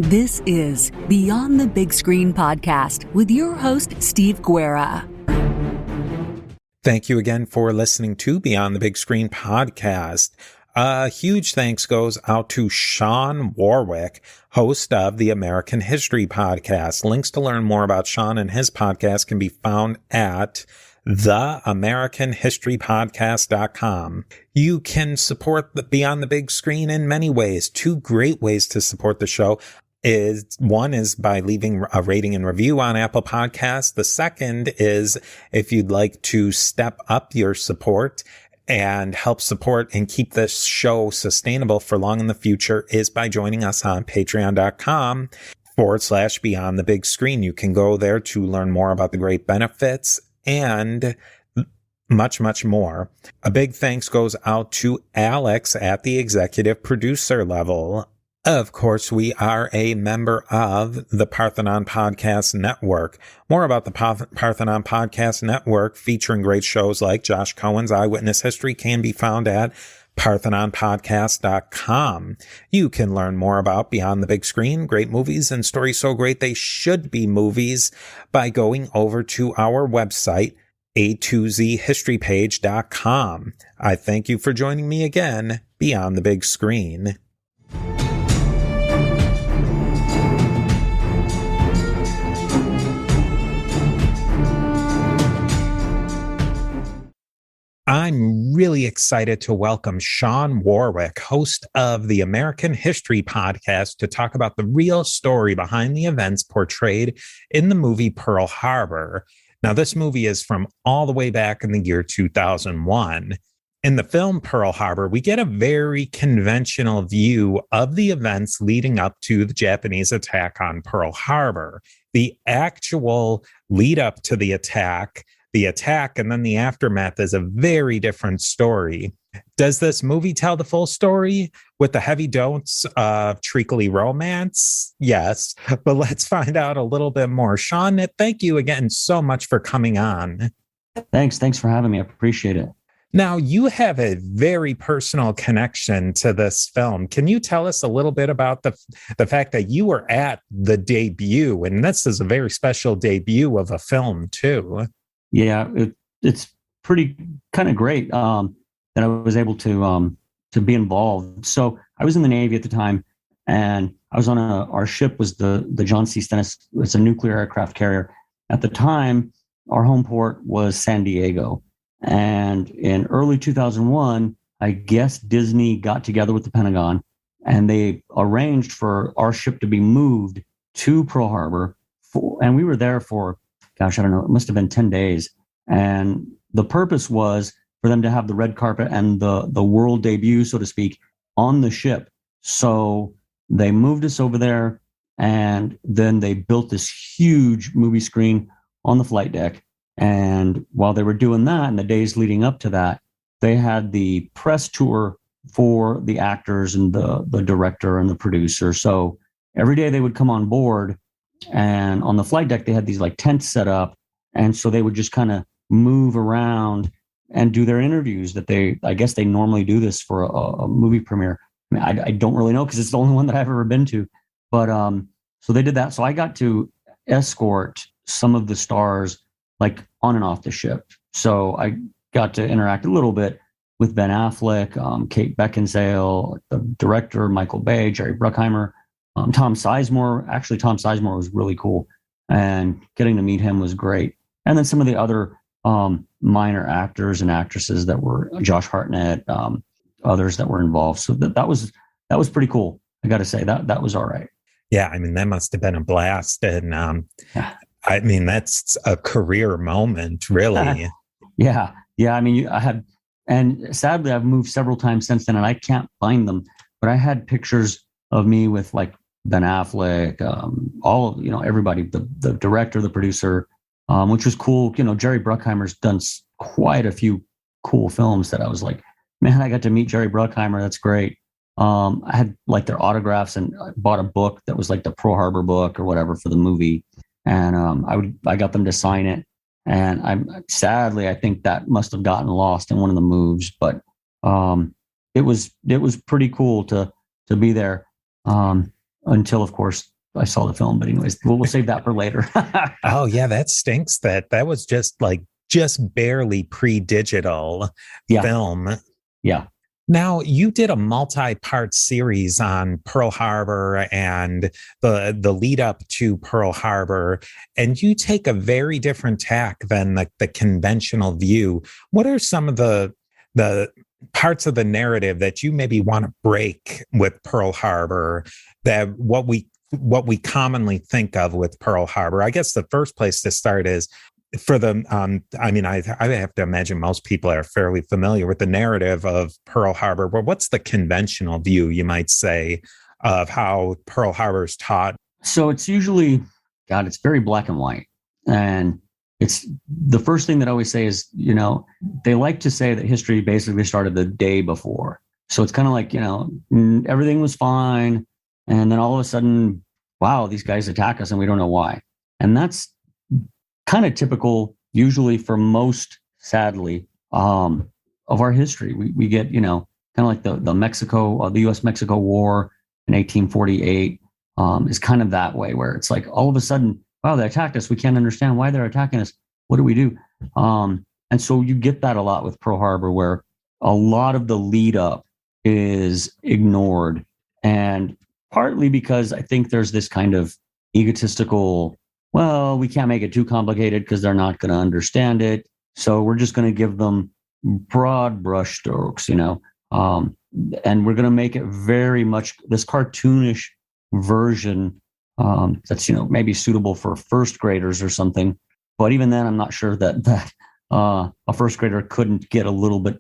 This is Beyond the Big Screen podcast with your host, Steve Guerra. Thank you again for listening to Beyond the Big Screen podcast. A huge thanks goes out to Shawn Warwick, host of the American History podcast. Links to learn more about Shawn and his podcast can be found at theamericanhistorypodcast.com. You can support the Beyond the Big Screen in many ways. Two great ways to support the show. One is by leaving a rating and review on Apple Podcasts. The second is if you'd like to step up your support and help support and keep this show sustainable for long in the future is by joining us on patreon.com/Beyond the Big Screen. You can go there to learn more about the great benefits and much, much more. A big thanks goes out to Alex at the executive producer level. Of course, we are a member of the Parthenon Podcast Network. More about the Parthenon Podcast Network featuring great shows like Josh Cohen's Eyewitness History can be found at parthenonpodcast.com. You can learn more about Beyond the Big Screen, great movies and stories so great they should be movies by going over to our website, a2zhistorypage.com. I thank you for joining me again, Beyond the Big Screen. I'm really excited to welcome Shawn Warwick, host of the American History podcast, to talk about the real story behind the events portrayed in the movie Pearl Harbor. Now, this movie is from all the way back in the year 2001. In the film Pearl Harbor, we get a very conventional view of the events leading up to the Japanese attack on Pearl Harbor. The actual lead up to the attack and then the aftermath is a very different story. Does this movie tell the full story with the heavy dose of treacly romance? Yes, but let's find out a little bit more. Shawn, thank you again so much for coming on. Thanks for having me. I appreciate it. Now, you have a very personal connection to this film. Can you tell us a little bit about the fact that you were at the debut, and this is a very special debut of a film too? Yeah, it's pretty kind of great that I was able to be involved. So I was in the Navy at the time, and I was on our ship was the John C. Stennis. It's a nuclear aircraft carrier. At the time, our home port was San Diego. And in early 2001, I guess Disney got together with the Pentagon, and they arranged for our ship to be moved to Pearl Harbor. And we were there for, gosh, I don't know, it must have been 10 days. And the purpose was for them to have the red carpet and the world debut, so to speak, on the ship. So they moved us over there, and then they built this huge movie screen on the flight deck. And while they were doing that, in the days leading up to that, they had the press tour for the actors and the director and the producer. So every day they would come on board, and on the flight deck, they had these like tents set up. And so they would just kind of move around and do their interviews I guess they normally do this for a movie premiere. I mean, I don't really know because it's the only one that I've ever been to. But so they did that. So I got to escort some of the stars like on and off the ship. So I got to interact a little bit with Ben Affleck, Kate Beckinsale, the director, Michael Bay, Jerry Bruckheimer, Tom Sizemore. Actually, Tom Sizemore was really cool, and getting to meet him was great. And then some of the other minor actors and actresses that were Josh Hartnett, others that were involved. So that was pretty cool. I got to say that was all right. Yeah, I mean, that must have been a blast, and I mean, that's a career moment, really. Yeah. I mean, I had, and sadly, I've moved several times since then, and I can't find them. But I had pictures of me with like Ben Affleck, everybody, the director, the producer, which was cool. You know, Jerry Bruckheimer's done quite a few cool films that I was like, man, I got to meet Jerry Bruckheimer. That's great. I had like their autographs, and I bought a book that was like the Pearl Harbor book or whatever for the movie. And I got them to sign it. And I think that must have gotten lost in one of the moves, but it was pretty cool to be there until, of course, I saw the film, but anyways, we'll save that for later. Oh yeah, that stinks. That was just barely pre-digital film. Yeah. Now, you did a multi-part series on Pearl Harbor and the lead up to Pearl Harbor, and you take a very different tack than the conventional view. What are some of the parts of the narrative that you maybe want to break with Pearl Harbor, that what we commonly think of with Pearl Harbor? I guess the first place to start is for the I have to imagine most people are fairly familiar with the narrative of Pearl Harbor, but what's the conventional view, you might say, of how Pearl Harbor is taught? So it's usually, it's very black and white. And it's the first thing that I always say is, they like to say that history basically started the day before. So it's kind of like, everything was fine. And then all of a sudden, wow, these guys attack us and we don't know why. And that's kind of typical, usually for most, sadly, of our history. We get, kind of like the U.S.-Mexico War in 1848 is kind of that way, where it's like all of a sudden, wow, they attacked us. We can't understand why they're attacking us. What do we do? And so you get that a lot with Pearl Harbor, where a lot of the lead up is ignored. And partly because I think there's this kind of egotistical, well, we can't make it too complicated because they're not going to understand it. So we're just going to give them broad brushstrokes, and we're going to make it very much this cartoonish version that's, maybe suitable for first graders or something. But even then, I'm not sure that a first grader couldn't get a little bit,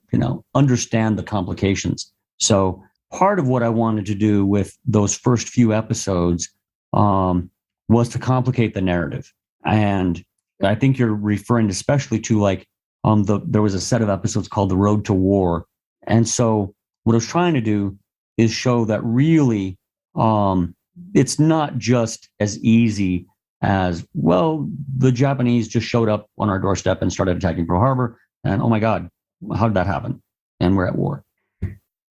understand the complications. So part of what I wanted to do with those first few episodes was to complicate the narrative. And I think you're referring especially to there was a set of episodes called The Road to War. And so what I was trying to do is show that really it's not just as easy as, well, the Japanese just showed up on our doorstep and started attacking Pearl Harbor. And oh my God, how did that happen? And we're at war.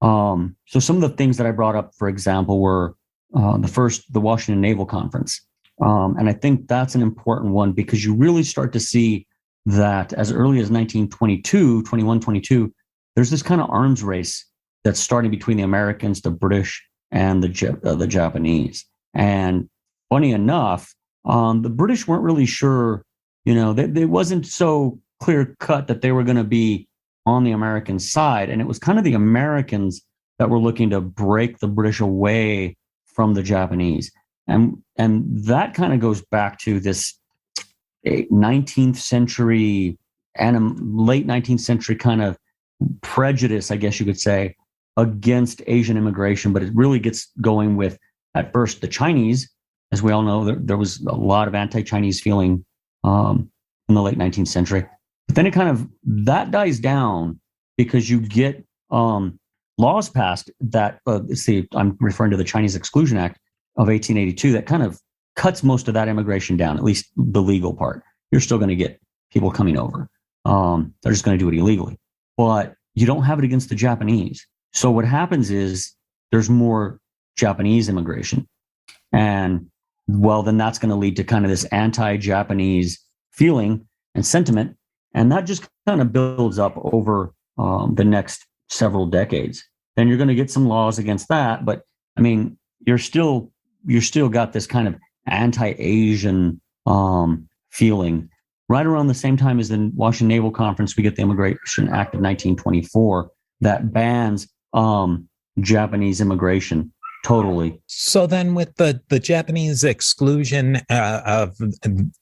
So some of the things that I brought up, for example, were the Washington Naval Conference. And I think that's an important one because you really start to see that as early as 1922, there's this kind of arms race that's starting between the Americans, the British, and the Japanese. And funny enough, the British weren't really sure, they wasn't so clear cut that they were going to be on the American side. And it was kind of the Americans that were looking to break the British away from the Japanese. And that kind of goes back to this 19th century and late 19th century kind of prejudice, I guess you could say, against Asian immigration. But it really gets going with, at first, the Chinese. As we all know, there was a lot of anti-Chinese feeling in the late 19th century. But then that dies down because you get laws passed that, I'm referring to the Chinese Exclusion Act of 1882, that kind of cuts most of that immigration down, at least the legal part. You're still going to get people coming over. They're just going to do it illegally. But you don't have it against the Japanese. So what happens is there's more Japanese immigration. And, well, then that's going to lead to kind of this anti-Japanese feeling and sentiment. And that just kind of builds up over the next several decades. Then you're going to get some laws against that. But, I mean, you're still got this kind of anti-Asian feeling. Right around the same time as the Washington Naval Conference, we get the Immigration Act of 1924 that bans Japanese immigration totally. So then with the Japanese exclusion of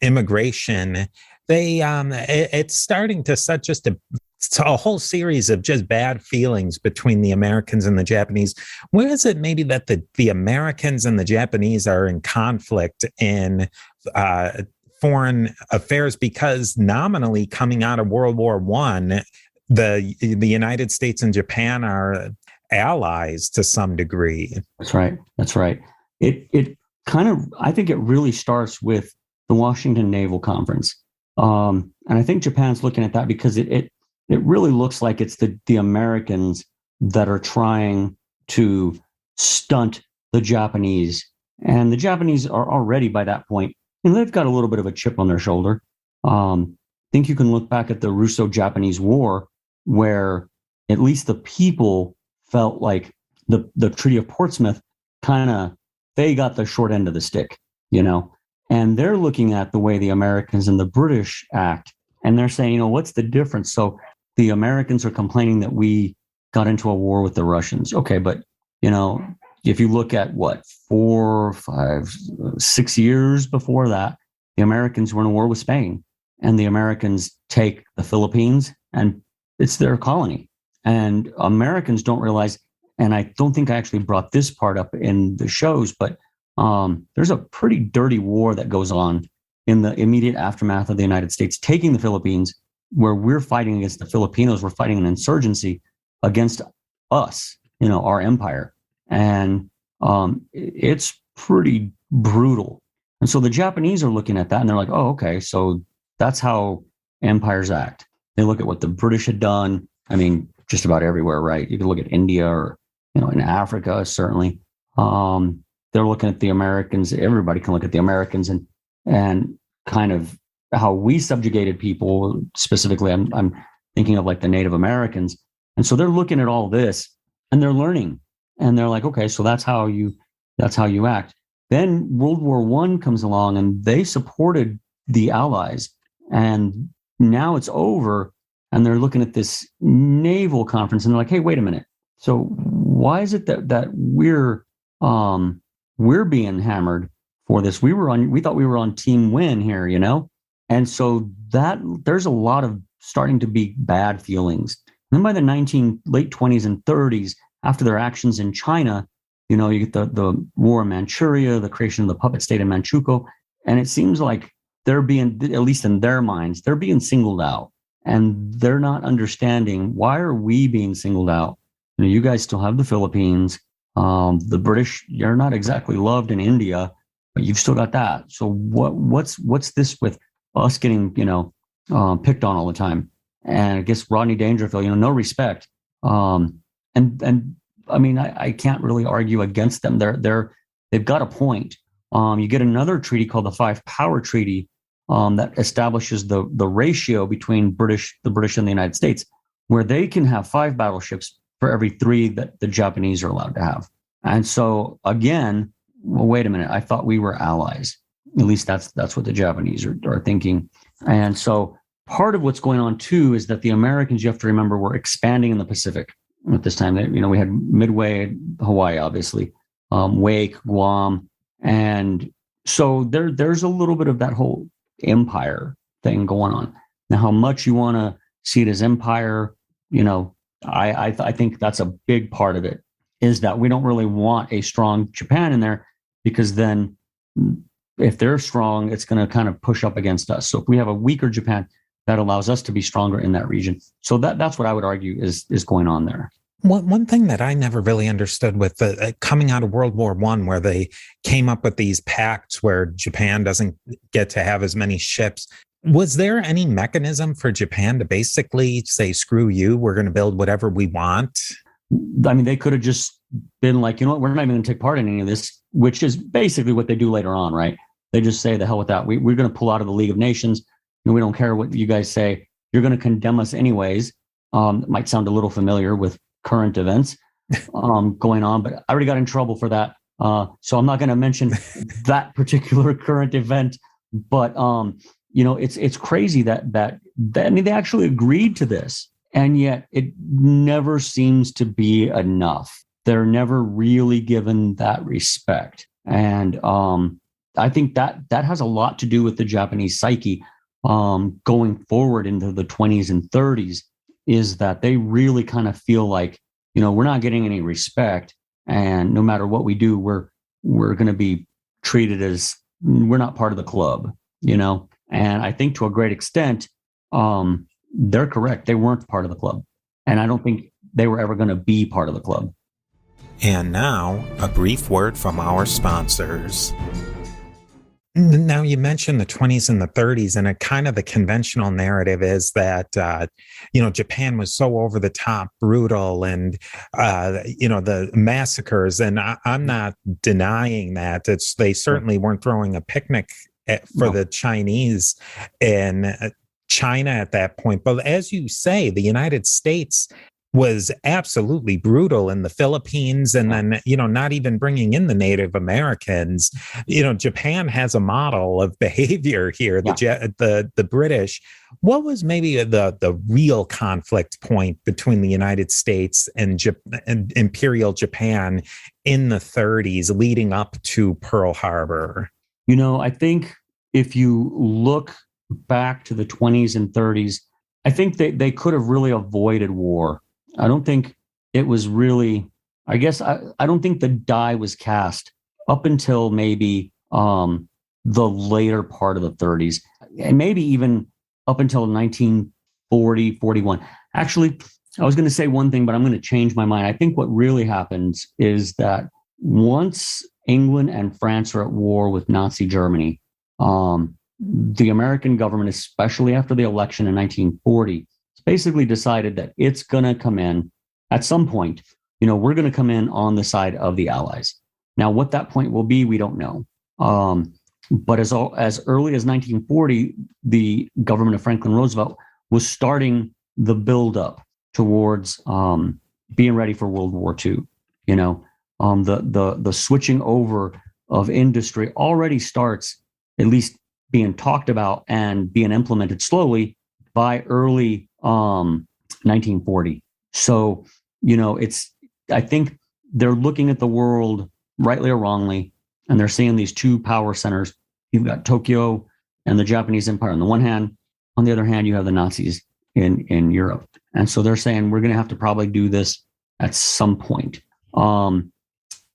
immigration, it's starting to set just a whole series of just bad feelings between the Americans and the Japanese. Where is it maybe that the Americans and the Japanese are in conflict in foreign affairs? Because nominally, coming out of World War I, the United States and Japan are allies to some degree. That's right. It kind of, I think it really starts with the Washington Naval Conference. And I think Japan's looking at that because it really looks like it's the Americans that are trying to stunt the Japanese And the Japanese are already by that point, they've got a little bit of a chip on their shoulder. I think you can look back at the Russo-Japanese War, where at least the people felt like the Treaty of Portsmouth they got the short end of the stick, and they're looking at the way the Americans and the British act, and they're saying, what's the difference? So the Americans are complaining that we got into a war with the Russians. Okay, but, if you look at 4, 5, 6 years before that, the Americans were in a war with Spain, and the Americans take the Philippines, and it's their colony. And Americans don't realize, and I don't think I actually brought this part up in the shows, but there's a pretty dirty war that goes on in the immediate aftermath of the United States taking the Philippines, where we're fighting against the Filipinos. We're fighting an insurgency against us, our empire. And it's pretty brutal. And so the Japanese are looking at that and they're like, oh, okay, so that's how empires act. They look at what the British had done. I mean, just about everywhere, right? You can look at India or, in Africa, certainly. They're looking at the Americans. Everybody can look at the Americans and kind of how we subjugated people. Specifically, I'm thinking of like the Native Americans. And so they're looking at all this and they're learning. And they're like, okay, so that's how you act. Then World War I comes along and they supported the Allies. And now it's over. And they're looking at this naval conference and they're like, hey, wait a minute. So why is it that we're being hammered for this? We thought we were on team win here, And so that there's a lot of starting to be bad feelings. And then by the late 20s and 30s, after their actions in China, you get the war in Manchuria, the creation of the puppet state in Manchukuo. And it seems like they're being, at least in their minds, they're being singled out. And they're not understanding, why are we being singled out? You guys still have the Philippines. The British, you're not exactly loved in India, but you've still got that. So what's this with us getting, picked on all the time? And I guess Rodney Dangerfield, no respect. And I mean, I can't really argue against them. They've got a point. You get another treaty called the Five Power Treaty that establishes the ratio between the British and the United States, where they can have 5 battleships for every 3 that the Japanese are allowed to have. And so again, well, wait a minute, I thought we were allies. At least that's what the Japanese are thinking. And so part of what's going on too is that the Americans, you have to remember, were expanding in the Pacific at this time. We had Midway, Hawaii, obviously, Wake, Guam. And so there's a little bit of that whole empire thing going on. Now, how much you want to see it as empire, I think that's a big part of it, is that we don't really want a strong Japan in there, because then if they're strong, it's going to kind of push up against us. So if we have a weaker Japan, that allows us to be stronger in that region. So that's what I would argue is going on there. One thing that I never really understood with the coming out of World War I, where they came up with these pacts where Japan doesn't get to have as many ships. Was there any mechanism for Japan to basically say, screw you, we're going to build whatever we want? I mean, they could have just been like, we're not even going to take part in any of this, which is basically what they do later on, right? They just say, the hell with that. We're going to pull out of the League of Nations. We don't care what you guys say. You're going to condemn us anyways. It might sound a little familiar with current events going on, but I already got in trouble for that. So I'm not going to mention that particular current event. But it's crazy that I mean, they actually agreed to this, and yet it never seems to be enough. They're never really given that respect, and I think that has a lot to do with the Japanese psyche going forward into the 20s and 30s. Is that they really kind of feel like, we're not getting any respect, and no matter what we do, we're going to be treated as we're not part of the club, And I think to a great extent, they're correct. They weren't part of the club, and I don't think they were ever going to be part of the club. And now, a brief word from our sponsors. Now, you mentioned the 20s and the 30s, and the conventional narrative is that, Japan was so over the top, brutal, and, the massacres. And I'm not denying that. They certainly weren't throwing a picnic for the Chinese in China at that point. But as you say, the United States was absolutely brutal in the Philippines, and then, not even bringing in the Native Americans. Japan has a model of behavior here. The British. What was maybe the real conflict point between the United States and Imperial Japan in the 30s, leading up to Pearl Harbor? I think if you look back to the 20s and 30s, I think they could have really avoided war. I don't think it was really, I don't think the die was cast up until maybe the later part of the 30s, and maybe even up until 1940, 41. Actually, I was going to say one thing, but I'm going to change my mind. I think what really happens is that once England and France are at war with Nazi Germany, the American government, especially after the election in 1940, basically decided that it's going to come in at some point. We're going to come in on the side of the Allies. Now, what that point will be, we don't know. But as early as 1940, the government of Franklin Roosevelt was starting the buildup towards being ready for World War II. The switching over of industry already starts, at least being talked about and being implemented slowly by early 1940. So, I think they're looking at the world rightly or wrongly, and they're seeing these two power centers. You've got Tokyo and the Japanese Empire on the one hand. On the other hand, you have the Nazis in Europe. And so they're saying we're going to have to probably do this at some point. And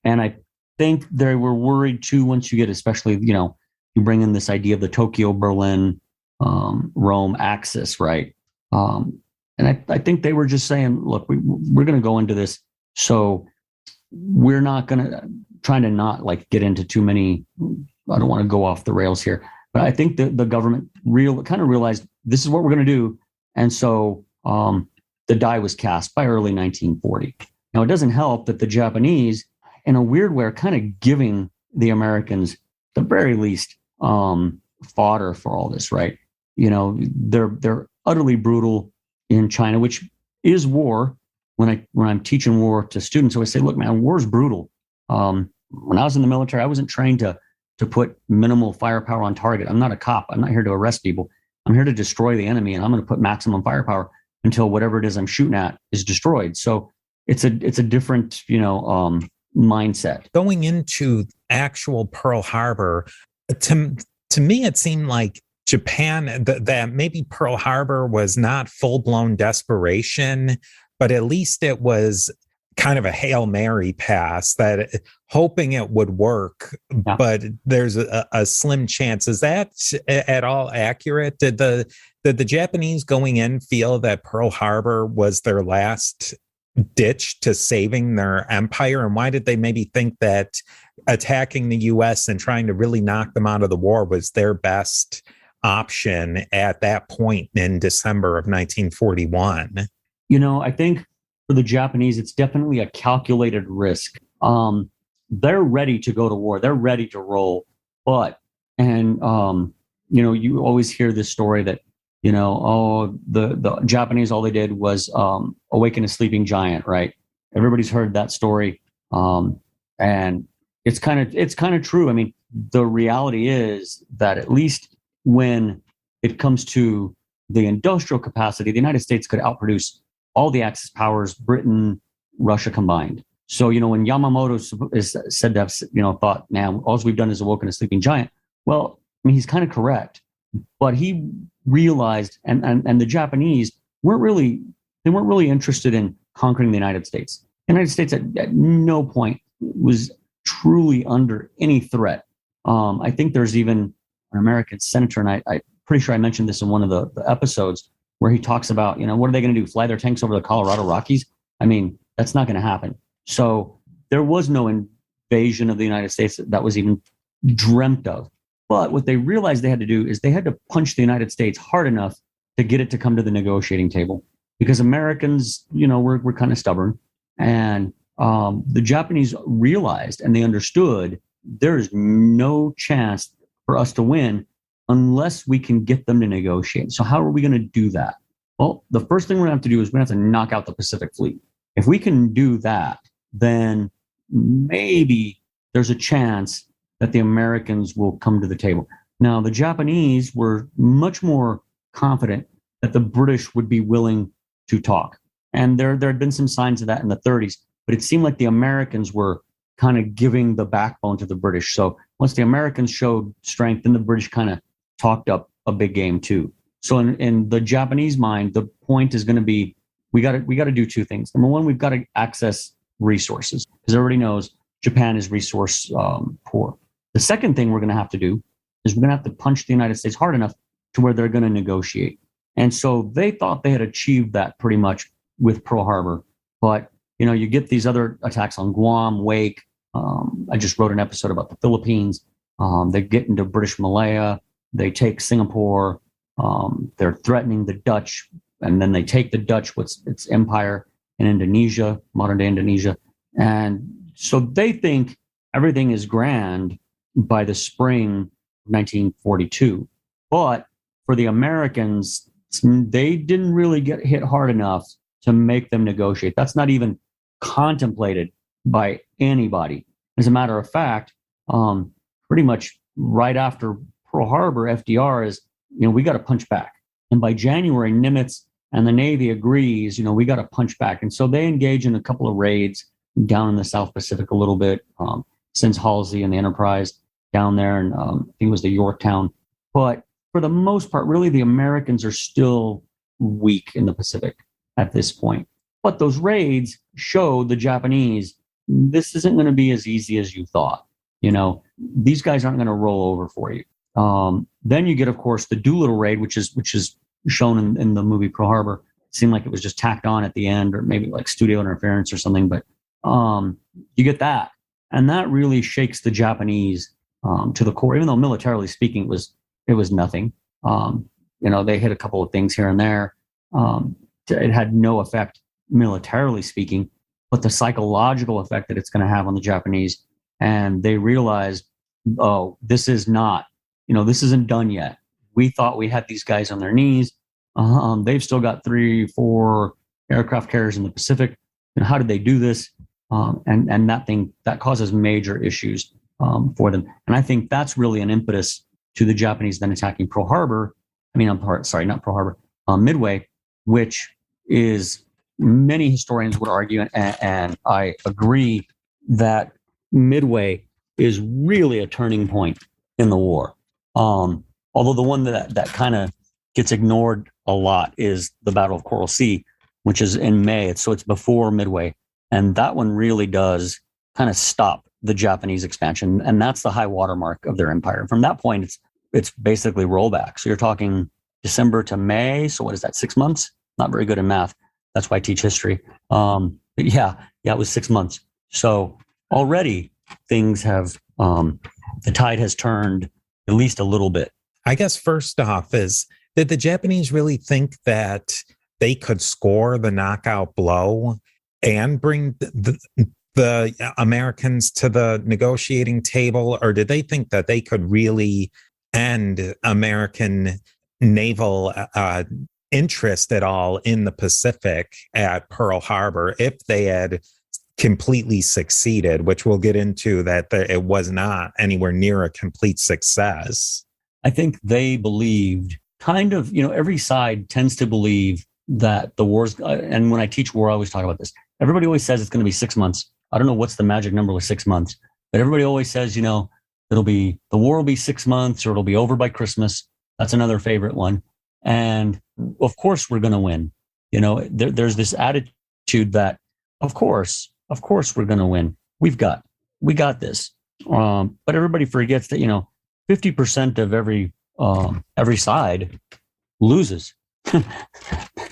I think they were worried too, once you get, especially, you bring in this idea of the Tokyo, Berlin, Rome axis, right? And I think they were just saying, look, we're going to go into this, so we're not going to trying to not get into too many. I don't want to go off the rails here, but I think the government kind of realized this is what we're going to do, and so the die was cast by early 1940. Now, it doesn't help that the Japanese, in a weird way, are kind of giving the Americans, at the very least, fodder for all this, right? They're utterly brutal in China, which is war. When I'm teaching war to students, I always say, look, man, war is brutal. When I was in the military, I wasn't trained to put minimal firepower on target. I'm not a cop. I'm not here to arrest people. I'm here to destroy the enemy, and I'm going to put maximum firepower until whatever it is I'm shooting at is destroyed. So it's a different, mindset. Going into actual Pearl Harbor, to me, it seemed like Japan, that maybe Pearl Harbor was not full-blown desperation, but at least it was kind of a Hail Mary pass, that hoping it would work, but there's a slim chance. Is that at all accurate? Did the Japanese going in feel that Pearl Harbor was their last ditch to saving their empire? And why did they maybe think that attacking the US and trying to really knock them out of the war was their best option at that point in December of 1941? I think for the Japanese, it's definitely a calculated risk. They're ready to go to war. They're ready to roll. But, you always hear this story that, the Japanese, all they did was awaken a sleeping giant, right? Everybody's heard that story. And it's kind of true. I mean, the reality is that at least when it comes to the industrial capacity, the United States could outproduce all the Axis powers, Britain, Russia combined. So, when Yamamoto is said to have, thought, man, all we've done is awoken a sleeping giant. Well, I mean, he's kind of correct, but he realized, and the Japanese weren't really interested in conquering the United States. The United States at no point was truly under any threat. I think there's even an American senator, and I'm pretty sure I mentioned this in one of the episodes, where he talks about, what are they going to do? Fly their tanks over the Colorado Rockies? I mean, that's not going to happen. So there was no invasion of the United States that was even dreamt of. But what they realized they had to do is they had to punch the United States hard enough to get it to come to the negotiating table, because Americans, we're kind of stubborn. And the Japanese realized, and they understood, there is no chance for us to win unless we can get them to negotiate. So how are we going to do that? Well, the first thing we're going to have to do is we're going to have to knock out the Pacific Fleet. If we can do that, then maybe there's a chance that the Americans will come to the table. Now, the Japanese were much more confident that the British would be willing to talk. And there had been some signs of that in the 30s, but it seemed like the Americans were kind of giving the backbone to the British. So once the Americans showed strength, then the British kind of talked up a big game too. So in the Japanese mind, the point is going to be, we got to do two things. Number one, we've got to access resources, because everybody knows Japan is resource poor. The second thing we're going to have to do is we're going to have to punch the United States hard enough to where they're going to negotiate. And so they thought they had achieved that pretty much with Pearl Harbor. But, you get these other attacks on Guam, Wake. I just wrote an episode about the Philippines. They get into British Malaya. They take Singapore. They're threatening the Dutch, and then they take the Dutch, its empire in Indonesia, modern day Indonesia. And so they think everything is grand by the spring of 1942. But for the Americans, they didn't really get hit hard enough to make them negotiate. That's not even contemplated by anybody. As a matter of fact, pretty much right after Pearl Harbor, FDR is, we got to punch back. And by January, Nimitz and the Navy agrees, we got to punch back. And so they engage in a couple of raids down in the South Pacific a little bit, since Halsey and the Enterprise down there, and I think it was the Yorktown. But for the most part, really, the Americans are still weak in the Pacific at this point. But those raids showed the Japanese, this isn't going to be as easy as you thought. These guys aren't going to roll over for you. Then you get, of course, the Doolittle raid, which is shown in the movie Pearl Harbor. It seemed like it was just tacked on at the end, or maybe like studio interference or something. But you get that, and that really shakes the Japanese to the core. Even though militarily speaking, it was nothing. They hit a couple of things here and there. It had no effect militarily speaking, but the psychological effect that it's going to have on the Japanese, and they realized, oh, this is not. This isn't done yet. We thought we had these guys on their knees. They've still got 3-4 aircraft carriers in the Pacific. And how did they do this? And that causes major issues for them. And I think that's really an impetus to the Japanese then attacking Pearl Harbor. Not Pearl Harbor, Midway, which is, many historians would argue, and I agree, that Midway is really a turning point in the war. Although the one that kind of gets ignored a lot is the Battle of Coral Sea, which is in May. It's before Midway. And that one really does kind of stop the Japanese expansion. And that's the high watermark of their empire. From that point, it's basically rollback. So you're talking December to May. So what is that, 6 months? Not very good in math. That's why I teach history. But yeah, it was 6 months. So already things have, the tide has turned at least a little bit. I guess first off did the Japanese really think that they could score the knockout blow and bring the Americans to the negotiating table? Or did they think that they could really end American naval interest at all in the Pacific at Pearl Harbor if they had completely succeeded, which we'll get into, that it was not anywhere near a complete success? I think they believed every side tends to believe that the war's, and when I teach war, I always talk about this. Everybody always says it's going to be 6 months. I don't know what's the magic number with 6 months, but everybody always says, the war will be 6 months, or it'll be over by Christmas. That's another favorite one. And of course we're going to win. There's this attitude that, of course we're going to win. We got this. But everybody forgets that, 50% of every side loses.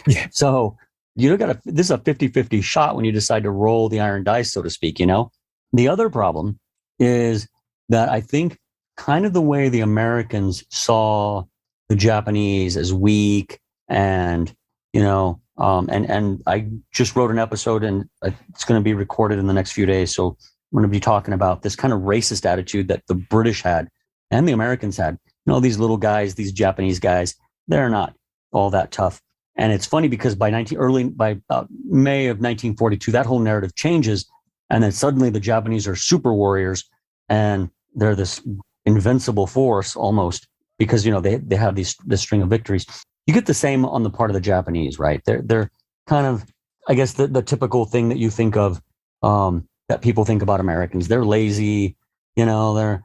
Yeah. So this is a 50-50 shot when you decide to roll the iron dice, so to speak. The other problem is that I think kind of the way the Americans saw the Japanese as weak and, and I just wrote an episode and it's going to be recorded in the next few days. So I'm going to be talking about this kind of racist attitude that the British had and the Americans had. These little guys, these Japanese guys, they're not all that tough. And it's funny because by May of 1942, that whole narrative changes. And then suddenly the Japanese are super warriors and they're this invincible force almost because, they have this string of victories. You get the same on the part of the Japanese, right? They're kind of, I guess, the typical thing that you think of, that people think about Americans. They're lazy, they're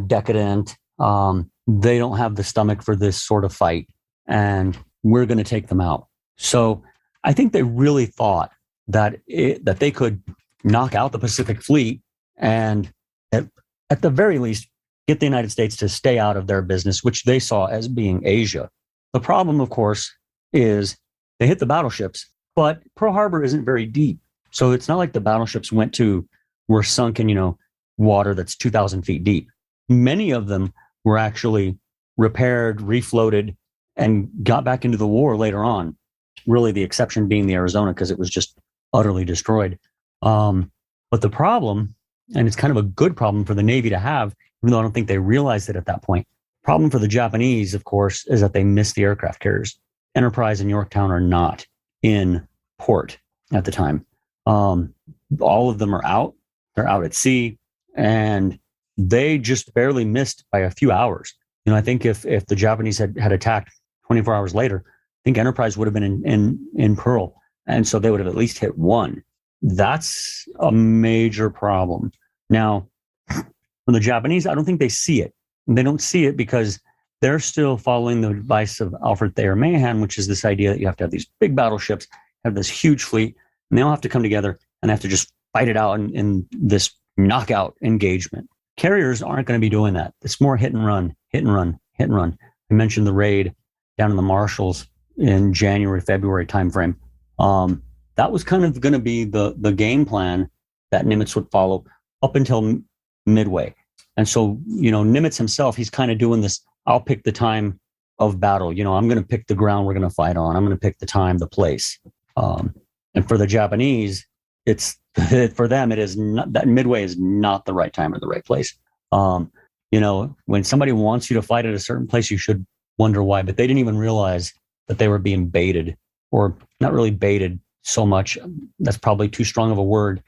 decadent. They don't have the stomach for this sort of fight, and we're going to take them out. So I think they really thought that they could knock out the Pacific Fleet and at the very least get the United States to stay out of their business, which they saw as being Asia. The problem, of course, is they hit the battleships, but Pearl Harbor isn't very deep. So it's not like the battleships were sunk in, water that's 2,000 feet deep. Many of them were actually repaired, refloated, and got back into the war later on. Really, the exception being the Arizona, because it was just utterly destroyed. But the problem, and it's kind of a good problem for the Navy to have, even though I don't think they realized it at that point. Problem for the Japanese, of course, is that they missed the aircraft carriers. Enterprise and Yorktown are not in port at the time. All of them are out. They're out at sea, and they just barely missed by a few hours. I think if the Japanese had attacked 24 hours later, I think Enterprise would have been in Pearl, and so they would have at least hit one. That's a major problem. Now, for the Japanese, I don't think they see it. They don't see it because they're still following the advice of Alfred Thayer Mahan, which is this idea that you have to have these big battleships, have this huge fleet, and they all have to come together and they have to just fight it out in this knockout engagement. Carriers aren't going to be doing that. It's more hit and run, hit and run, hit and run. I mentioned the raid down in the Marshalls in January, February timeframe. That was kind of going to be the game plan that Nimitz would follow up until Midway. And so, Nimitz himself, he's kind of doing this, I'll pick the time of battle. I'm going to pick the ground we're going to fight on. I'm going to pick the time, the place. And for the Japanese, for them, it is not, that Midway is not the right time or the right place. When somebody wants you to fight at a certain place, you should wonder why, but they didn't even realize that they were being baited, or not really baited so much. That's probably too strong of a word.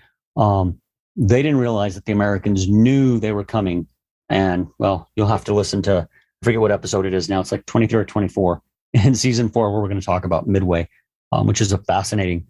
They didn't realize that the Americans knew they were coming. And well, you'll have to listen to, I forget what episode it is now. It's like 23 or 24 in season 4, where we're going to talk about Midway, which is a fascinating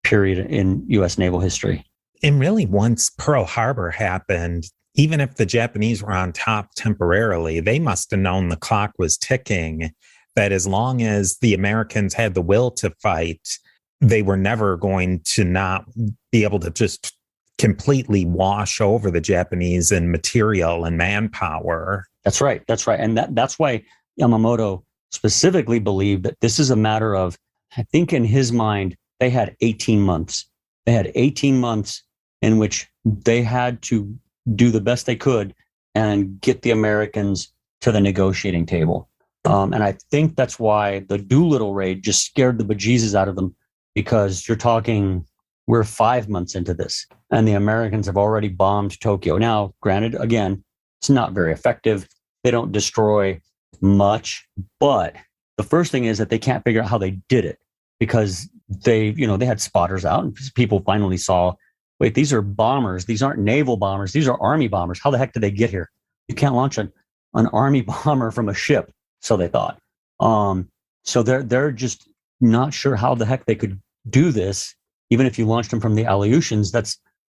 period in U.S. naval history. And really, once Pearl Harbor happened, even if the Japanese were on top temporarily, they must have known the clock was ticking, that as long as the Americans had the will to fight, they were never going to not be able to just completely wash over the Japanese in material and manpower. That's right. And that's why Yamamoto specifically believed that this is a matter of, I think in his mind, they had 18 months. They had 18 months in which they had to do the best they could and get the Americans to the negotiating table. And I think that's why the Doolittle raid just scared the bejesus out of them, because you're talking, we're 5 months into this and the Americans have already bombed Tokyo. Now, granted, again, it's not very effective. They don't destroy much, but the first thing is that they can't figure out how they did it, because they had spotters out and people finally saw, wait, these are bombers. These aren't naval bombers. These are army bombers. How the heck did they get here? You can't launch an army bomber from a ship. So they thought. So they're just not sure how the heck they could do this. Even if you launched them from the Aleutians, they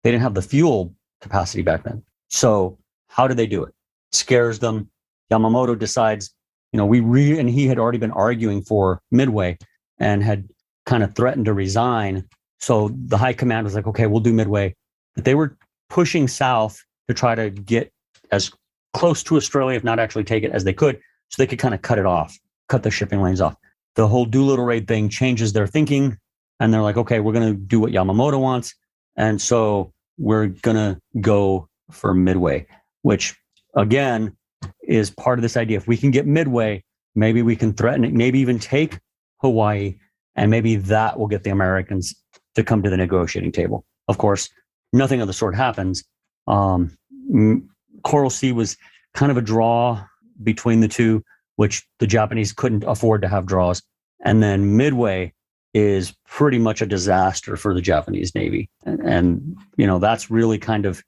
didn't have the fuel capacity back then. So how do they do it? Scares them. Yamamoto decides, and he had already been arguing for Midway and had kind of threatened to resign. So the high command was like, okay, we'll do Midway. But they were pushing south to try to get as close to Australia, if not actually take it, as they could, so they could kind of cut the shipping lanes off. The whole Doolittle raid thing changes their thinking, and they're like, okay, we're going to do what Yamamoto wants. And so we're going to go for Midway, which again, is part of this idea. If we can get Midway, maybe we can threaten it, maybe even take Hawaii, and maybe that will get the Americans to come to the negotiating table. Of course, nothing of the sort happens. Coral Sea was kind of a draw between the two, which the Japanese couldn't afford to have draws. And then Midway is pretty much a disaster for the Japanese Navy. And that's really kind of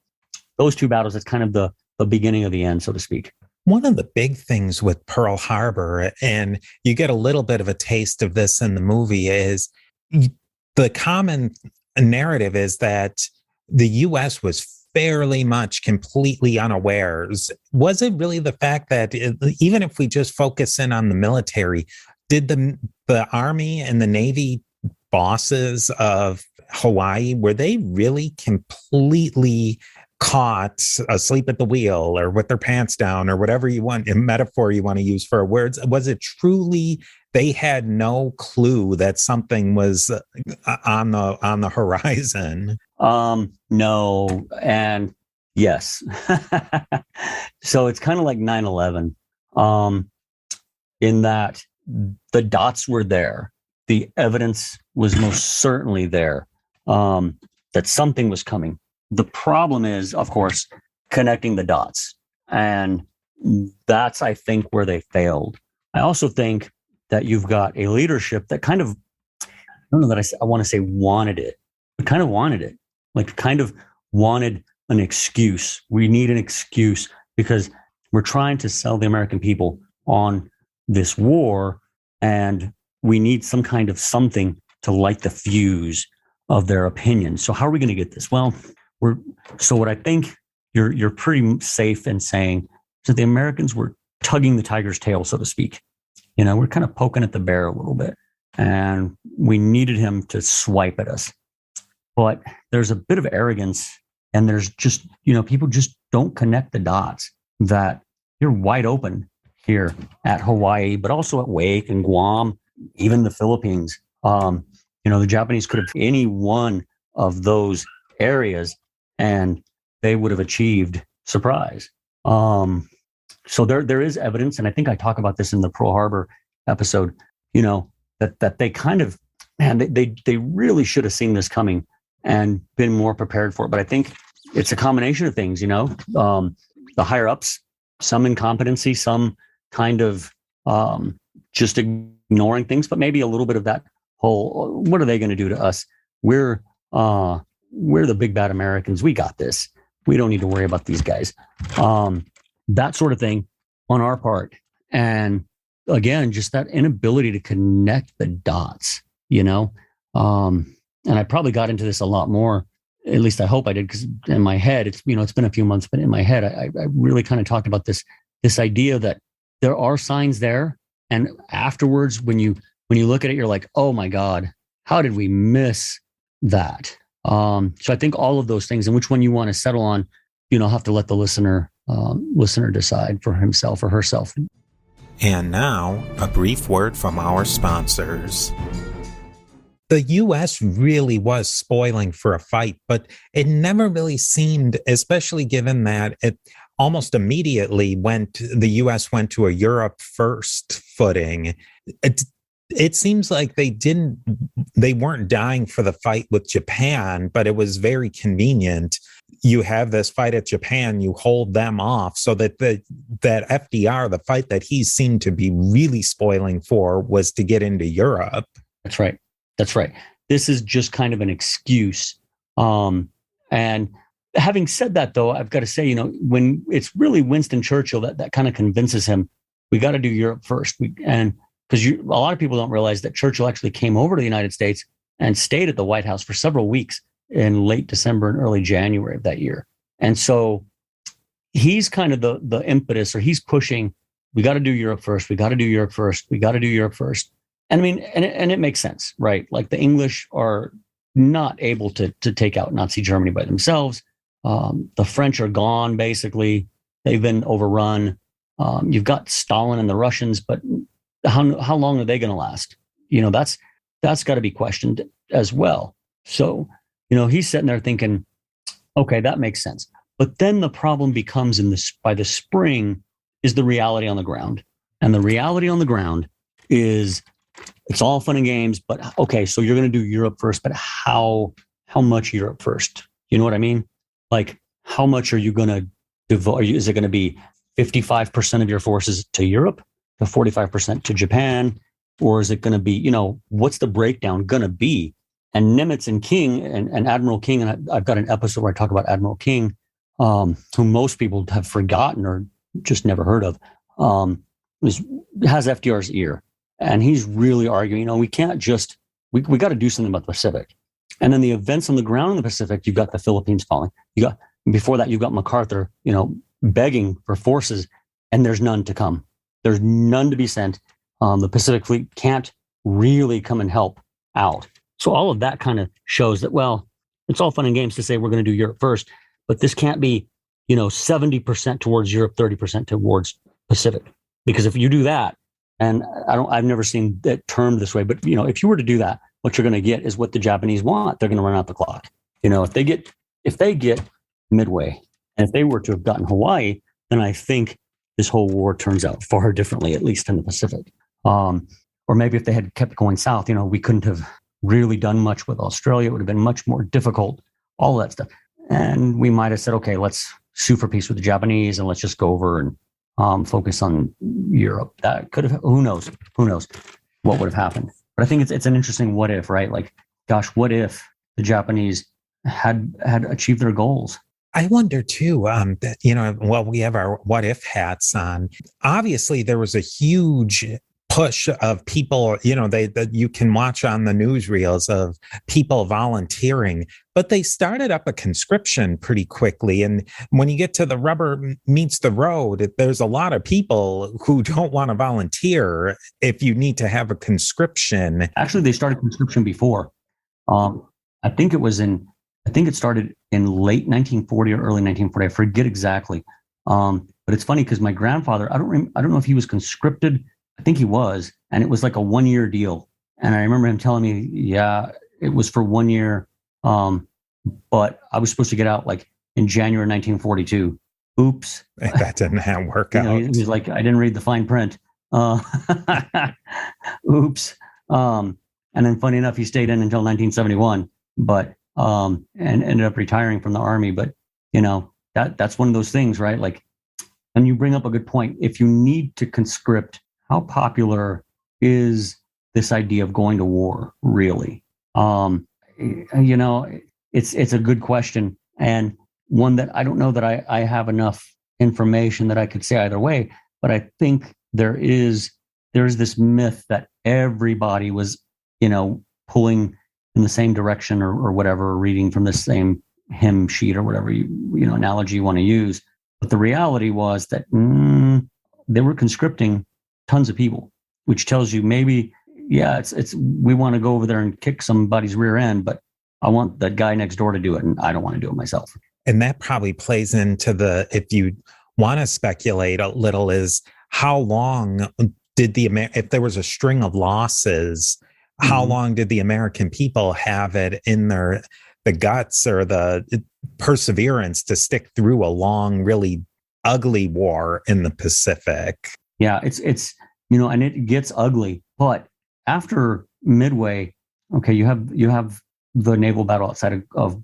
those two battles. That's kind of the beginning of the end, so to speak. One of the big things with Pearl Harbor, and you get a little bit of a taste of this in the movie, is the common narrative is that the U.S. was fairly much completely unawares. Was it really the fact that even if we just focus in on the military, did the Army and the Navy bosses of Hawaii, were they really completely caught asleep at the wheel or with their pants down or whatever you want, a metaphor you want to use for words? Was it truly they had no clue that something was on the horizon? No, and yes. So it's kind of like 9/11, in that the dots were there. The evidence was most certainly there, that something was coming. The problem is, of course, connecting the dots. And that's, I think, where they failed. I also think that you've got a leadership that kind of, I don't know that I want to say wanted it, but kind of wanted it. Like kind of wanted an excuse. We need an excuse because we're trying to sell the American people on this war, and we need some kind of something to light the fuse of their opinion. So how are we going to get this? Well, what I think you're pretty safe in saying is that the Americans were tugging the tiger's tail, so to speak. We're kind of poking at the bear a little bit, and we needed him to swipe at us. But there's a bit of arrogance, and there's just, people just don't connect the dots that you're wide open here at Hawaii, but also at Wake and Guam, even the Philippines. The Japanese could have any one of those areas and they would have achieved surprise. So there is evidence, and I think I talk about this in the Pearl Harbor episode, that they kind of, they really should have seen this coming and been more prepared for it. But I think it's a combination of things, the higher ups, some incompetency, some kind of just ignoring things, but maybe a little bit of that whole, what are they going to do to us? We're the big bad Americans. We got this. We don't need to worry about these guys. That sort of thing on our part. And again, just that inability to connect the dots, and I probably got into this a lot more, at least I hope I did, because in my head, it's been a few months, but in my head, I really kind of talked about this idea that there are signs there. And afterwards, when you look at it, you're like, oh my God, how did we miss that? So I think all of those things, and which one you want to settle on, have to let the listener decide for himself or herself. And now, a brief word from our sponsors. The U.S. really was spoiling for a fight, but it never really seemed, especially given that it almost immediately the U.S. went to a Europe first footing. It seems like they weren't dying for the fight with Japan, but it was very convenient. You have this fight at Japan, you hold them off so that that FDR, the fight that he seemed to be really spoiling for, was to get into Europe. That's right. This is just kind of an excuse. And having said that, though, I've got to say, when it's really Winston Churchill that kind of convinces him, we got to do Europe first. Because a lot of people don't realize that Churchill actually came over to the United States and stayed at the White House for several weeks in late December and early January of that year. And so he's kind of the impetus, or he's pushing, we got to do Europe first. We got to do Europe first. We got to do Europe first. And I mean, and it makes sense, right? Like the English are not able to take out Nazi Germany by themselves. The French are gone, basically. They've been overrun. You've got Stalin and the Russians, but how long are they going to last? That's got to be questioned as well. So, he's sitting there thinking, okay, that makes sense. But then the problem becomes by the spring is the reality on the ground. And the reality on the ground is it's all fun and games, but okay, so you're going to do Europe first, but how much Europe first? You know what I mean? Like, how much are you going to devote? Is it going to be 55% of your forces to Europe, to 45% to Japan? Or is it going to be, what's the breakdown going to be? And Nimitz and King and Admiral King, and I've got an episode where I talk about Admiral King, who most people have forgotten or just never heard of, has FDR's ear. And he's really arguing, we can't just, we got to do something about the Pacific. And then the events on the ground in the Pacific, you've got the Philippines falling. Before that, you've got MacArthur, begging for forces, and there's none to come. There's none to be sent. The Pacific Fleet can't really come and help out. So all of that kind of shows that, well, it's all fun and games to say we're going to do Europe first, but this can't be, 70% towards Europe, 30% towards Pacific. Because if you do that, and I've never seen that termed this way, but if you were to do that, what you're going to get is what the Japanese want. They're going to run out the clock. If they get Midway, and if they were to have gotten Hawaii, then I think this whole war turns out far differently, at least in the Pacific. Or maybe if they had kept going south, we couldn't have really done much with Australia. It would have been much more difficult, all that stuff. And we might have said, okay, let's sue for peace with the Japanese and let's just go over and focus on Europe. That could have, who knows what would have happened. But I think it's an interesting what if, right? Like, gosh, what if the Japanese had achieved their goals? I wonder too, we have our what if hats on. Obviously, there was a huge push of people, that you can watch on the newsreels of people volunteering, but they started up a conscription pretty quickly. And when you get to the rubber meets the road, there's a lot of people who don't want to volunteer if you need to have a conscription. Actually, they started conscription before. I think it started in late 1940 or early 1940. I forget exactly. But it's funny because my grandfather, I don't know if he was conscripted. I think he was, and it was like a 1-year deal. And I remember him telling me, yeah, it was for 1 year. But I was supposed to get out like in January 1942. Oops. That didn't work out. He's like, I didn't read the fine print. Oops. And then funny enough, he stayed in until 1971, but and ended up retiring from the Army. But that's one of those things, right? Like, and you bring up a good point. If you need to conscript, how popular is this idea of going to war really? It's a good question, and one that I don't know that I have enough information that I could say either way. But I think there's this myth that everybody was, pulling in the same direction or whatever, reading from the same hymn sheet or whatever analogy you want to use. But the reality was that they were conscripting tons of people, which tells you maybe, yeah, it's we want to go over there and kick somebody's rear end, but I want that guy next door to do it, and I don't want to do it myself. And that probably plays into if you want to speculate a little, is how long did if there was a string of losses, how long did the American people have it in the guts or the perseverance to stick through a long, really ugly war in the Pacific? Yeah, it's and it gets ugly. But after Midway, okay, you have the naval battle outside of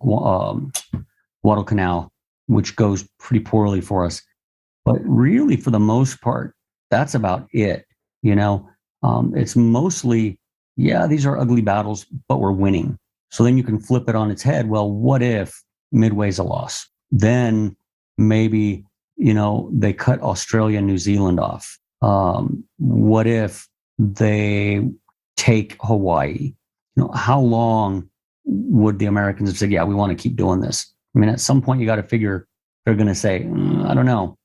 Guadalcanal, which goes pretty poorly for us. But really, for the most part, that's about it. It's mostly, yeah, these are ugly battles, but we're winning. So then you can flip it on its head. Well, what if Midway's a loss? Then maybe, they cut Australia and New Zealand off. What if they take Hawaii? How long would the Americans have said, yeah, we want to keep doing this? I mean, at some point you got to figure they're going to say, I don't know.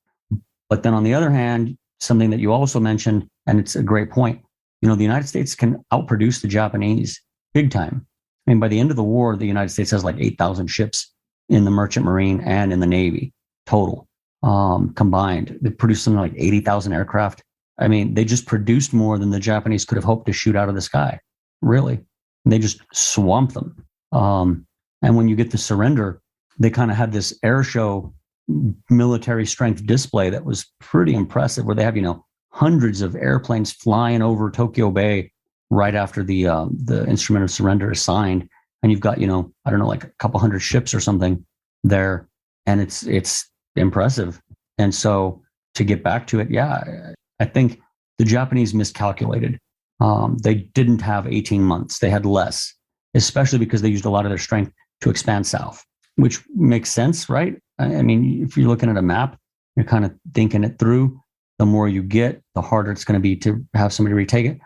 But then on the other hand, something that you also mentioned, and it's a great point, the United States can outproduce the Japanese big time. I mean, by the end of the war, the United States has like 8,000 ships in the Merchant Marine and in the Navy total. Combined, they produced something like 80,000 aircraft. I mean, they just produced more than the Japanese could have hoped to shoot out of the sky. Really, they just swamped them. And when you get the surrender, they kind of had this air show military strength display that was pretty impressive, where they have, hundreds of airplanes flying over Tokyo Bay right after the instrument of surrender is signed. And you've got, I don't know, like a couple hundred ships or something there. And it's impressive. And so to get back to it, yeah, I think the Japanese miscalculated. They didn't have 18 months. They had less, especially because they used a lot of their strength to expand south, which makes sense, right? I mean, if you're looking at a map, you're kind of thinking it through. The more you get, the harder it's going to be to have somebody retake it.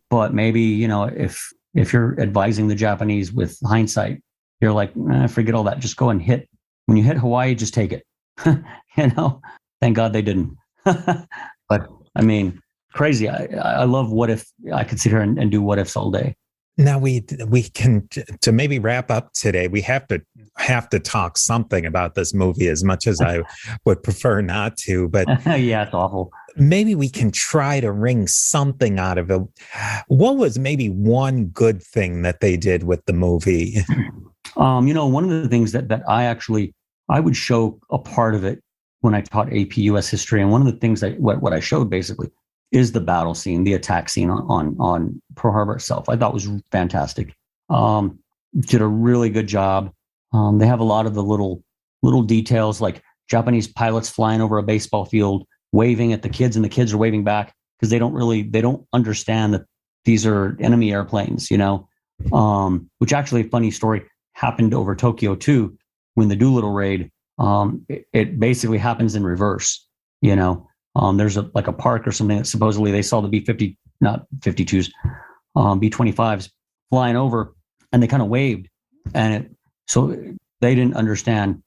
But maybe, if you're advising the Japanese with hindsight, you're like, forget all that. Just go and hit. When you hit Hawaii, just take it. Thank God they didn't. But I mean, crazy. I love what if. I could sit here and do what ifs all day. Now we can, to maybe wrap up today, we have to talk something about this movie, as much as I would prefer not to, but yeah, it's awful. Maybe we can try to wring something out of it. What was maybe one good thing that they did with the movie? One of the things that I would show a part of it when I taught AP US history. And one of the things what I showed basically is the battle scene, the attack scene on Pearl Harbor itself. I thought was fantastic. Did a really good job. They have a lot of the little details, like Japanese pilots flying over a baseball field, waving at the kids, and the kids are waving back because they don't understand that these are enemy airplanes, which actually, a funny story, happened over Tokyo too, when the Doolittle raid. It basically happens in reverse, There's a park or something that supposedly they saw the B-50, not 52s, B-25s flying over, and they kind of waved. And so they didn't understand,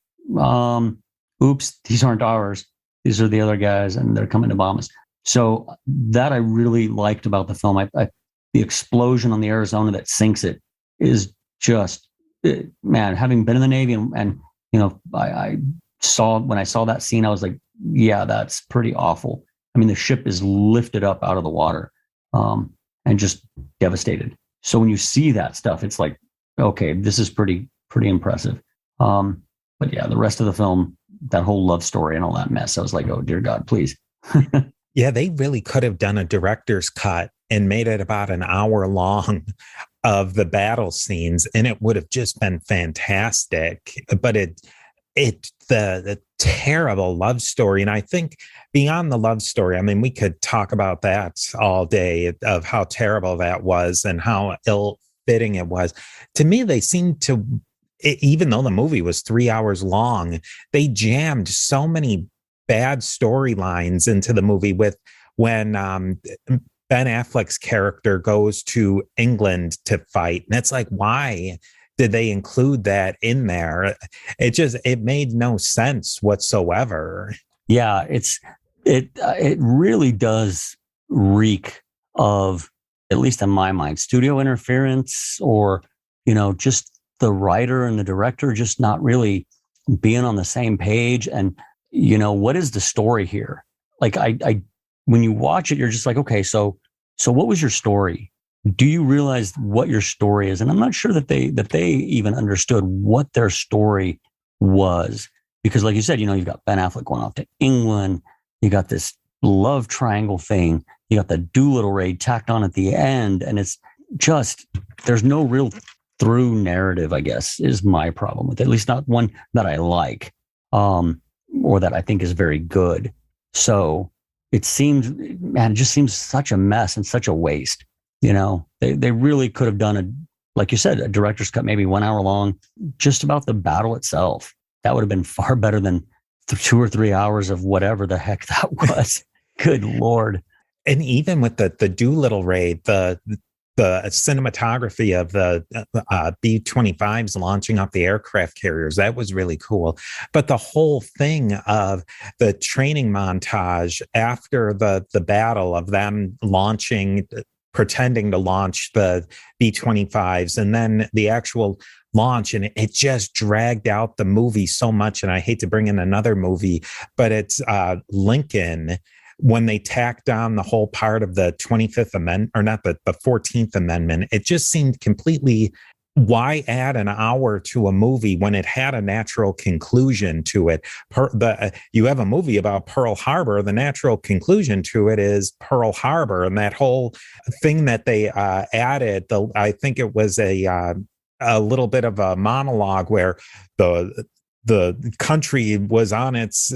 oops, these aren't ours. These are the other guys, and they're coming to bomb us. So that I really liked about the film. The explosion on the Arizona that sinks it is just, man, having been in the Navy and I saw, when I saw that scene, I was like, yeah, that's pretty awful. I mean, the ship is lifted up out of the water, and just devastated. So when you see that stuff, it's like, okay, this is pretty impressive. But yeah, the rest of the film, that whole love story and all that mess, I was like, oh dear God, please. Yeah, they really could have done a director's cut and made it about an hour long of the battle scenes, and it would have just been fantastic. But the terrible love story, and I think beyond the love story, I mean, we could talk about that all day, of how terrible that was and how ill-fitting it was. To me, they seemed to, even though the movie was 3 hours long, they jammed so many bad storylines into the movie. With when Ben Affleck's character goes to England to fight, and it's like, why did they include that in there? It made no sense whatsoever. Yeah, it really does reek of, at least in my mind, studio interference, or just the writer and the director just not really being on the same page. And what is the story here? Like, I when you watch it, you're just like, okay, so what was your story? Do you realize what your story is? And I'm not sure that they even understood what their story was, because like you said, you've got Ben Affleck going off to England. You got this love triangle thing. You got the Doolittle raid tacked on at the end. And it's just, there's no real through narrative, I guess, is my problem with it. At least not one that I like, or that I think is very good. So it just seems such a mess and such a waste. They really could have done like you said, a director's cut, maybe 1 hour long, just about the battle itself. That would have been far better than 2 or 3 hours of whatever the heck that was. Good Lord. And even with the Doolittle raid, the cinematography of the B-25s launching up the aircraft carriers, that was really cool. But the whole thing of the training montage after the battle, of them pretending to launch the B-25s, and then the actual launch, and it just dragged out the movie so much. And I hate to bring in another movie, but it's Lincoln, when they tacked on the whole part of the 25th Amendment, or not the 14th Amendment. It just seemed completely why add an hour to a movie when it had a natural conclusion to it? You have a movie about Pearl Harbor. The natural conclusion to it is Pearl Harbor, and that whole thing that they added. I think it was a little bit of a monologue where the country was on its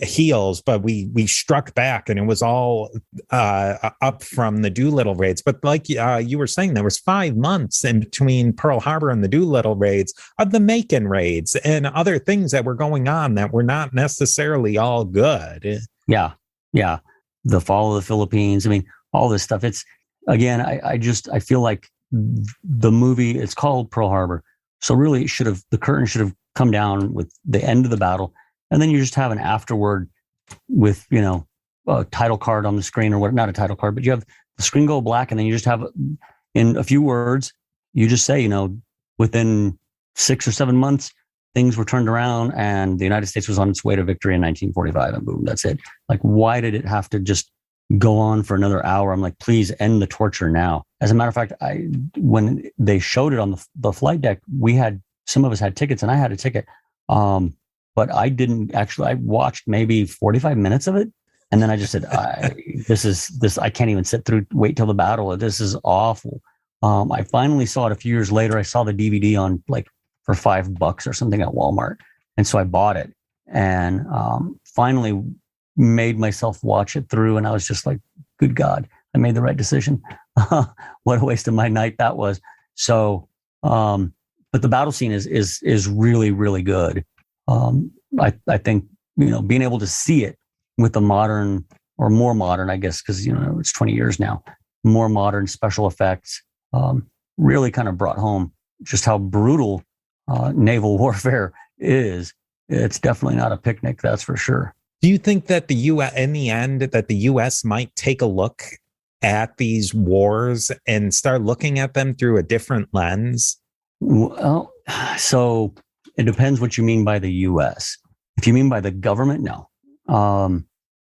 heels, but we struck back, and it was all up from the Doolittle raids. But like you were saying, there was 5 months in between Pearl Harbor and the Doolittle raids of the Macon raids and other things that were going on that were not necessarily all good. Yeah. The fall of the Philippines. I mean, all this stuff. It's, again, I feel like the movie, it's called Pearl Harbor. So really the curtain should have come down with the end of the battle. And then you just have an afterword with, a title card on the screen, or what, not a title card, but you have the screen go black. And then you just have, in a few words, you just say, within 6 or 7 months, things were turned around and the United States was on its way to victory in 1945, and boom, that's it. Like, why did it have to just go on for another hour? I'm like, please end the torture now. As a matter of fact, when they showed it on the flight deck, some of us had tickets, and I had a ticket. But I didn't actually, I watched maybe 45 minutes of it. And then I just said, I can't even wait till the battle. This is awful. I finally saw it a few years later. I saw the DVD on for $5 or something at Walmart. And so I bought it and finally made myself watch it through. And I was just like, good God, I made the right decision. What a waste of my night that was. So, but the battle scene is really, really good. I think, being able to see it with the modern, or more modern, I guess, because, it's 20 years now, more modern special effects, really kind of brought home just how brutal naval warfare is. It's definitely not a picnic, that's for sure. Do you think that in the end, that the U.S. might take a look at these wars and start looking at them through a different lens? Well, so it depends what you mean by the U.S. If you mean by the government, no.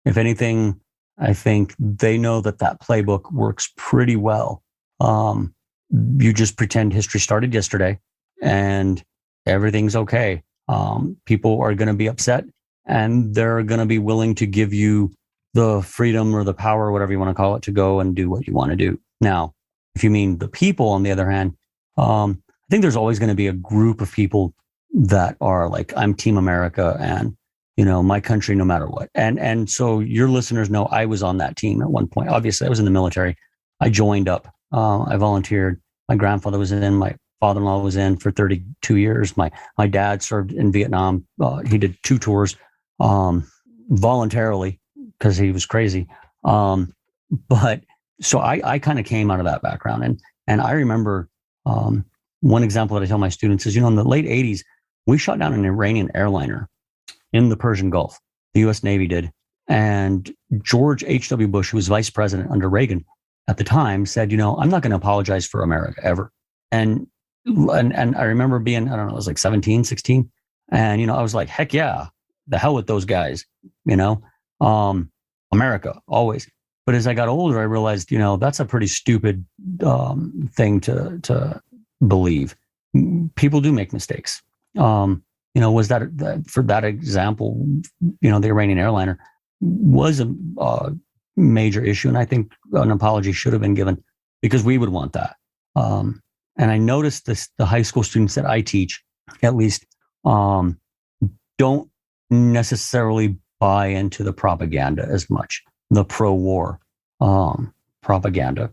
If anything, I think they know that playbook works pretty well. You just pretend history started yesterday and everything's okay. People are going to be upset, and they're going to be willing to give you the freedom or the power, or whatever you want to call it, to go and do what you want to do. Now, if you mean the people, on the other hand, I think there's always going to be a group of people that are like, I'm Team America, and my country, no matter what. And so your listeners know I was on that team at one point. Obviously, I was in the military. I joined up. I volunteered. My grandfather was in. My father-in-law was in for 32 years. My dad served in Vietnam. He did 2 tours voluntarily because he was crazy. But so I kind of came out of that background. And I remember one example that I tell my students is, in the late 80s, we shot down an Iranian airliner in the Persian Gulf. The U.S. Navy did. And George H.W. Bush, who was vice president under Reagan at the time, said, I'm not going to apologize for America ever. And I remember being, I don't know, I was like 17, 16. And, I was like, heck yeah, the hell with those guys, America, always. But as I got older, I realized, that's a pretty stupid thing to believe. People do make mistakes. Was that for that example, the Iranian airliner was a major issue. And I think an apology should have been given, because we would want that. And I noticed the high school students that I teach, at least, don't necessarily buy into the propaganda as much, the pro-war propaganda.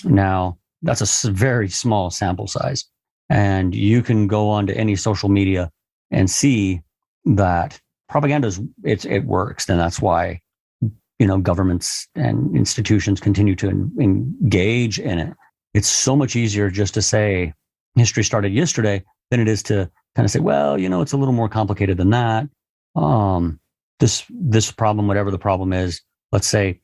Now, that's a very small sample size. And you can go on to any social media and see that propaganda it works. And that's why, governments and institutions continue to engage in it. It's so much easier just to say history started yesterday than it is to kind of say, well, it's a little more complicated than that. This problem, whatever the problem is, let's say,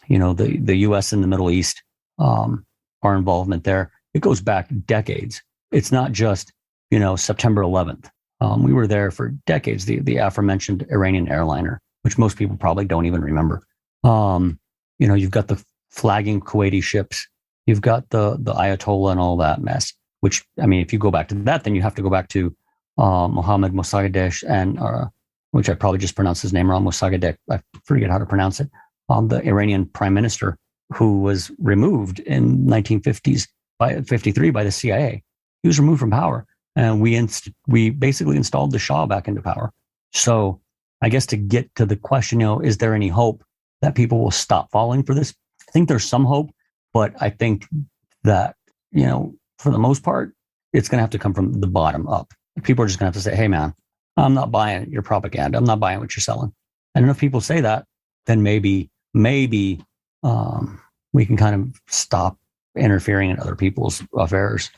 the U.S. and the Middle East, our involvement there, it goes back decades. It's not just, September 11th. We were there for decades, the aforementioned Iranian airliner, which most people probably don't even remember. You've got the flagging Kuwaiti ships. You've got the Ayatollah and all that mess. which, I mean, if you go back to that, then you have to go back to Mohammad Mossadegh, and which I probably just pronounced his name wrong, Mossadegh, I forget how to pronounce it, the Iranian prime minister who was removed in 1950s by 53 by the CIA. He was removed from power, and we basically installed the Shah back into power. So I guess to get to the question, is there any hope that people will stop falling for this? I think there's some hope, but I think that, for the most part, it's going to have to come from the bottom up. People are just going to have to say, hey, man, I'm not buying your propaganda. I'm not buying what you're selling. And if people say that, then maybe we can kind of stop interfering in other people's affairs.